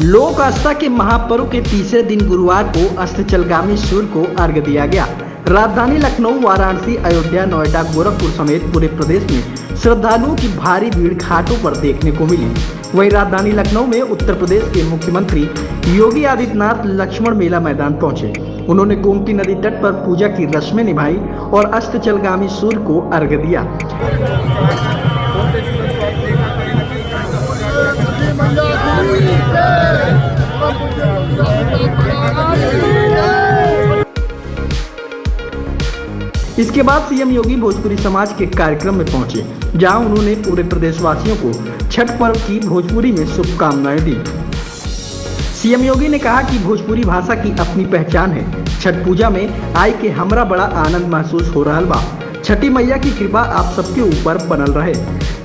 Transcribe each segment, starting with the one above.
लोक आस्था के महापर्व के तीसरे दिन गुरुवार को अस्ताचलगामी सूर्य को अर्घ्य दिया गया। राजधानी लखनऊ, वाराणसी, अयोध्या, नोएडा, गोरखपुर समेत पूरे प्रदेश में श्रद्धालुओं की भारी भीड़ घाटों पर देखने को मिली। वहीं राजधानी लखनऊ में उत्तर प्रदेश के मुख्यमंत्री योगी आदित्यनाथ लक्ष्मण मेला मैदान पहुंचे। उन्होंने गोमती नदी तट पर पूजा की रस्में निभाई और अस्ताचलगामी सूर्य को अर्घ्य दिया। इसके बाद सीएम योगी भोजपुरी समाज के कार्यक्रम में पहुंचे, जहां उन्होंने पूरे प्रदेशवासियों को छठ पर्व की भोजपुरी में शुभकामनाएं दी। सीएम योगी ने कहा कि भोजपुरी भाषा की अपनी पहचान है। छठ पूजा में आए के हमरा बड़ा आनंद महसूस हो रहा बा। छठी मैया की कृपा आप सबके ऊपर बनल रहे,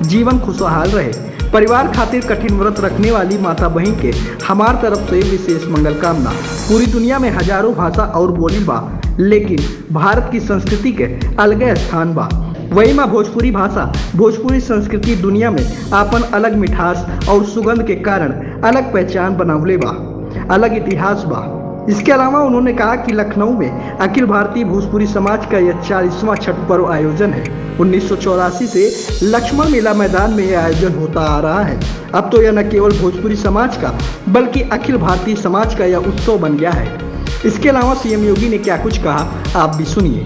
जीवन खुशहाल रहे। परिवार खातिर कठिन व्रत रखने वाली माता बहन के हमार तरफ से विशेष मंगल कामना। पूरी दुनिया में हजारों भाषा और बोली बा, लेकिन भारत की संस्कृति के अलग स्थान बा। वही माँ भोजपुरी भाषा, भोजपुरी संस्कृति दुनिया में आपन अलग मिठास और सुगंध के कारण अलग पहचान बनावले बा, अलग इतिहास बा। इसके अलावा उन्होंने कहा कि लखनऊ में अखिल भारतीय भोजपुरी समाज का यह 40वां छठ पर्व आयोजन है। 1984 से लक्ष्मण मेला मैदान में यह आयोजन होता आ रहा है। अब तो यह न केवल भोजपुरी समाज का बल्कि अखिल भारतीय समाज का यह उत्सव बन गया है। इसके अलावा सीएम योगी ने क्या कुछ कहा, आप भी सुनिए।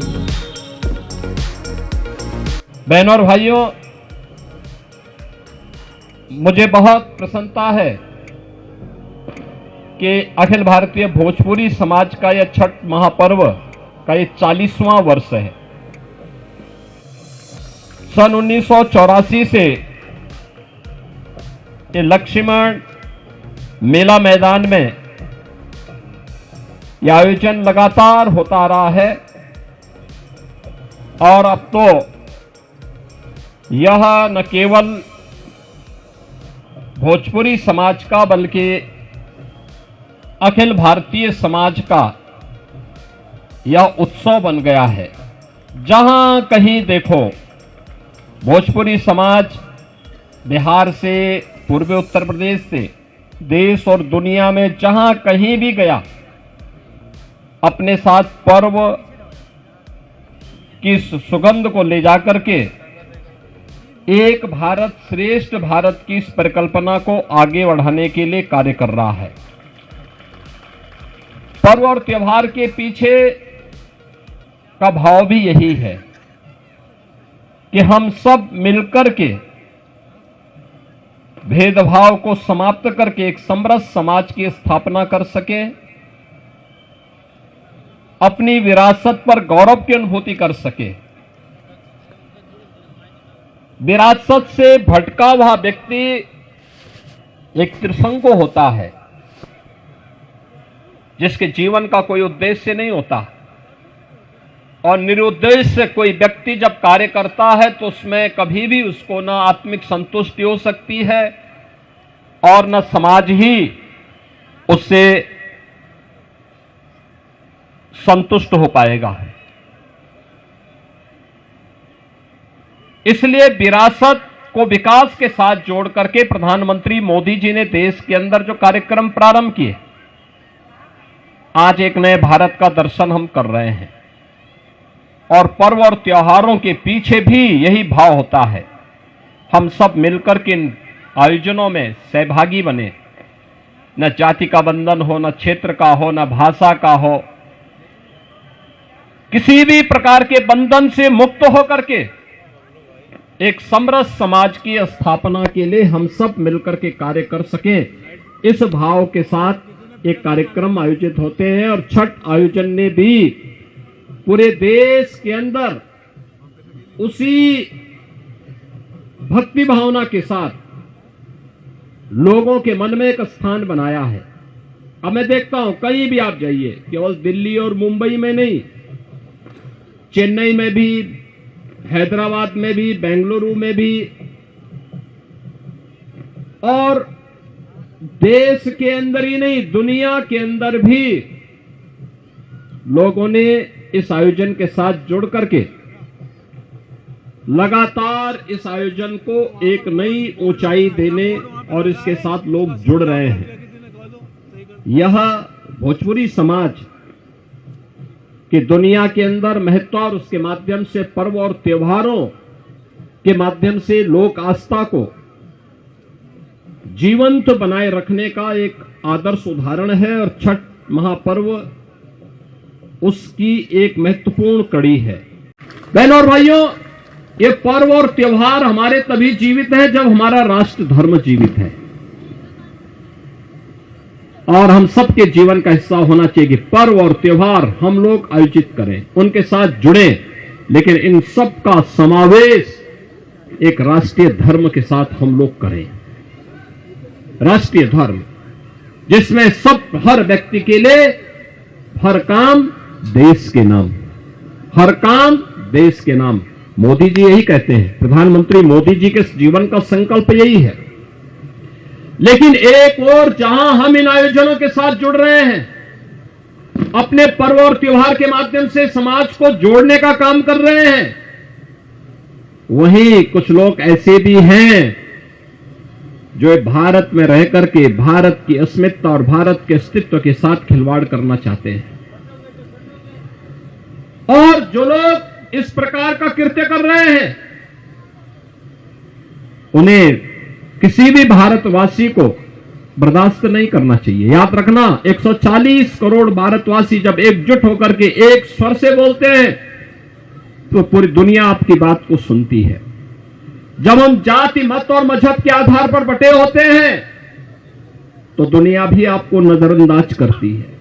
बहनों और भाइयों, मुझे बहुत प्रसन्नता है कि अखिल भारतीय भोजपुरी समाज का यह छठ महापर्व का ये 40वां वर्ष है। सन 1984 से ये लक्ष्मण मेला मैदान में यह आयोजन लगातार होता रहा है और अब तो यह न केवल भोजपुरी समाज का बल्कि अखिल भारतीय समाज का यह उत्सव बन गया है। जहां कहीं देखो भोजपुरी समाज बिहार से, पूर्वी उत्तर प्रदेश से, देश और दुनिया में जहां कहीं भी गया, अपने साथ पर्व की सुगंध को ले जाकर के एक भारत श्रेष्ठ भारत की इस परिकल्पना को आगे बढ़ाने के लिए कार्य कर रहा है। पर्व और त्योहार के पीछे का भाव भी यही है कि हम सब मिलकर के भेदभाव को समाप्त करके एक समरस समाज की स्थापना कर सके, अपनी विरासत पर गौरव की अनुभूति कर सके। विरासत से भटका हुआ व्यक्ति एक त्रिसंगो होता है, जिसके जीवन का कोई उद्देश्य नहीं होता, और निरुद्देश्य कोई व्यक्ति जब कार्य करता है तो उसमें कभी भी उसको न आत्मिक संतुष्टि हो सकती है और न समाज ही उससे संतुष्ट हो पाएगा। इसलिए विरासत को विकास के साथ जोड़ करके प्रधानमंत्री मोदी जी ने देश के अंदर जो कार्यक्रम प्रारंभ किए, आज एक नए भारत का दर्शन हम कर रहे हैं। और पर्व और त्योहारों के पीछे भी यही भाव होता है, हम सब मिलकर के आयोजनों में सहभागी बने। न जाति का बंधन हो, न क्षेत्र का हो, न भाषा का हो, किसी भी प्रकार के बंधन से मुक्त होकर के एक समरस समाज की स्थापना के लिए हम सब मिलकर के कार्य कर सके, इस भाव के साथ एक कार्यक्रम आयोजित होते हैं। और छठ आयोजन ने भी पूरे देश के अंदर उसी भक्ति भावना के साथ लोगों के मन में एक स्थान बनाया है। अब मैं देखता हूं कहीं भी आप जाइए, केवल दिल्ली और मुंबई में नहीं, चेन्नई में भी, हैदराबाद में भी, बेंगलुरु में भी, और देश के अंदर ही नहीं दुनिया के अंदर भी लोगों ने इस आयोजन के साथ जुड़ करके लगातार इस आयोजन को एक नई ऊंचाई देने और इसके साथ लोग जुड़ रहे हैं। यह भोजपुरी समाज कि दुनिया के अंदर महत्व और उसके माध्यम से पर्व और त्योहारों के माध्यम से लोक आस्था को जीवंत बनाए रखने का एक आदर्श उदाहरण है और छठ महापर्व उसकी एक महत्वपूर्ण कड़ी है। बहनों और भाइयों, ये पर्व और त्योहार हमारे तभी जीवित हैं जब हमारा राष्ट्र धर्म जीवित है और हम सबके जीवन का हिस्सा होना चाहिए कि पर्व और त्योहार हम लोग आयोजित करें, उनके साथ जुड़े, लेकिन इन सब का समावेश एक राष्ट्रीय धर्म के साथ हम लोग करें। राष्ट्रीय धर्म जिसमें सब हर व्यक्ति के लिए हर काम देश के नाम, हर काम देश के नाम। मोदी जी यही कहते हैं, प्रधानमंत्री मोदी जी के जीवन का संकल्प यही है। लेकिन एक और जहां हम इन आयोजनों के साथ जुड़ रहे हैं, अपने पर्व और त्योहार के माध्यम से समाज को जोड़ने का काम कर रहे हैं, वहीं कुछ लोग ऐसे भी हैं जो भारत में रह करके भारत की अस्मिता और भारत के अस्तित्व के साथ खिलवाड़ करना चाहते हैं। और जो लोग इस प्रकार का कृत्य कर रहे हैं, उन्हें किसी भी भारतवासी को बर्दाश्त नहीं करना चाहिए। याद रखना, 140 करोड़ भारतवासी जब एकजुट होकर के एक स्वर से बोलते हैं तो पूरी दुनिया आपकी बात को सुनती है। जब हम जाति, मत और मजहब के आधार पर बटे होते हैं तो दुनिया भी आपको नजरअंदाज करती है।